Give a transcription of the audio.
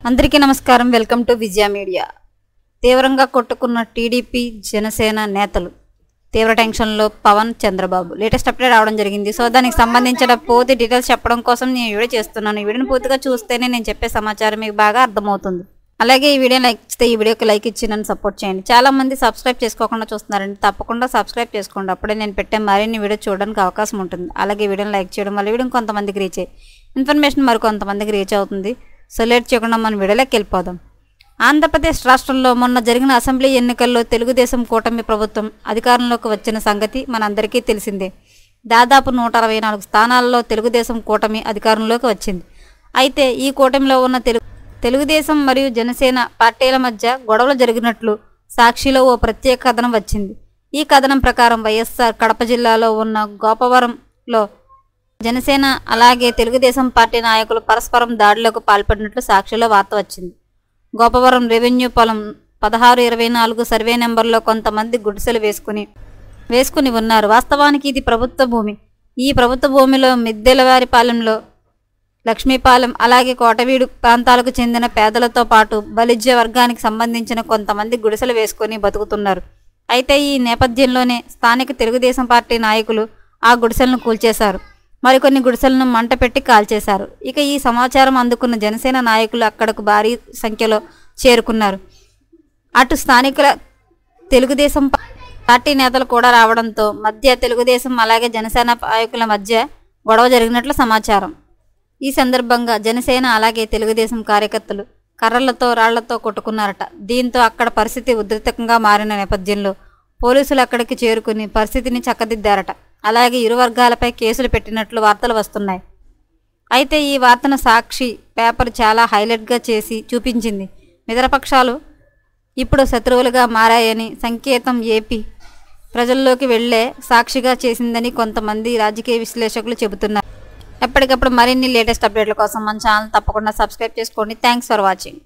అందరికీ నమస్కారం. Welcome to Vijaya media. తీవ్రంగా కొట్టుకున్న టీడీపీ జనసేన నేతలు, తీవ్ర టెన్షన్లో పవన్ చంద్రబాబు. లేటెస్ట్ అప్డేట్ రావడం జరిగింది. సో దానికి సంబంధించిన పూర్తి డీటెయిల్స్ చెప్పడం కోసం నేను వీడియో చేస్తున్నాను. ఈ వీడియోని పూర్తిగా చూస్తేనే నేను చెప్పే సమాచారం మీకు బాగా అర్థమవుతుంది. అలాగే ఈ వీడియోని లైక్ ఇస్తే ఈ వీడియోకి లైక్ ఇచ్చి నన్ను సపోర్ట్ చేయండి. చాలా మంది సబ్స్క్రైబ్ చేసుకోకుండా చూస్తున్నారండి. తప్పకుండా సబ్స్క్రైబ్ చేసుకోండి. అప్పుడే నేను పెట్టే మరిన్ని వీడియో చూడడానికి అవకాశం ఉంటుంది. అలాగే వీడియోని లైక్ చేయడం వల్ల వీడియో కొంతమందికి రీచ్ అయ్యి ఇన్ఫర్మేషన్ మరి కొంతమందికి రీచ్ అవుతుంది. సో లేట్ చేయకుండా మనం వీడియోలోకి వెళ్ళిపోదాం. ఆంధ్రప్రదేశ్ రాష్ట్రంలో మొన్న జరిగిన అసెంబ్లీ ఎన్నికల్లో తెలుగుదేశం కూటమి ప్రభుత్వం అధికారంలోకి వచ్చిన సంగతి మనందరికీ తెలిసిందే. దాదాపు 164 స్థానాల్లో తెలుగుదేశం కూటమి అధికారంలోకి వచ్చింది. అయితే ఈ కూటమిలో ఉన్న తెలుగుదేశం మరియు జనసేన పార్టీల మధ్య గొడవలు జరిగినట్లు సాక్షిలో ఓ ప్రత్యేక కథనం వచ్చింది. ఈ కథనం ప్రకారం వైఎస్ఆర్ కడప జిల్లాలో ఉన్న గోపవరంలో జనసేన అలాగే తెలుగుదేశం పార్టీ నాయకులు పరస్పరం దాడులకు పాల్పడినట్లు సాక్షిలో వార్త వచ్చింది. గోపవరం రెవెన్యూ పొలం 1624 సర్వే నెంబర్లో కొంతమంది గుడిసెలు వేసుకుని ఉన్నారు. వాస్తవానికి ఇది ప్రభుత్వ భూమి. ఈ ప్రభుత్వ భూమిలో మిద్దెలవారిపాలెంలో, లక్ష్మీపాలెం అలాగే కోటవీడు ప్రాంతాలకు చెందిన పేదలతో పాటు బలిజ్య వర్గానికి సంబంధించిన కొంతమంది గుడిసెలు వేసుకొని బతుకుతున్నారు. అయితే ఈ నేపథ్యంలోనే స్థానిక తెలుగుదేశం పార్టీ నాయకులు ఆ గుడిసెలను కూల్చేశారు. మరికొన్ని గుడిసెలను మంట పెట్టి కాల్చేశారు. ఇక ఈ సమాచారం అందుకున్న జనసేన నాయకులు అక్కడకు భారీ సంఖ్యలో చేరుకున్నారు. అటు స్థానికుల తెలుగుదేశం పార్టీ నేతలు కూడా రావడంతో మధ్య తెలుగుదేశం అలాగే జనసేన నాయకుల మధ్య గొడవ జరిగినట్లు సమాచారం. ఈ సందర్భంగా జనసేన అలాగే తెలుగుదేశం కార్యకర్తలు కర్రలతో రాళ్లతో కొట్టుకున్నారట. దీంతో అక్కడ పరిస్థితి ఉద్రిక్తంగా మారిన నేపథ్యంలో పోలీసులు అక్కడికి చేరుకుని పరిస్థితిని చక్కదిద్దారట. అలాగే ఇరు వర్గాలపై కేసులు పెట్టినట్లు వార్తలు వస్తున్నాయి. అయితే ఈ వార్తను సాక్షి పేపర్ చాలా హైలైట్గా చేసి చూపించింది. మిత్రపక్షాలు ఇప్పుడు శత్రువులుగా మారాయని సంకేతం ఏపీ ప్రజల్లోకి వెళ్లే సాక్షిగా చేసిందని కొంతమంది రాజకీయ విశ్లేషకులు చెబుతున్నారు. ఎప్పటికప్పుడు మరిన్ని లేటెస్ట్ అప్డేట్ల కోసం మన ఛానల్ తప్పకుండా సబ్స్క్రైబ్ చేసుకోండి. Thanks for watching.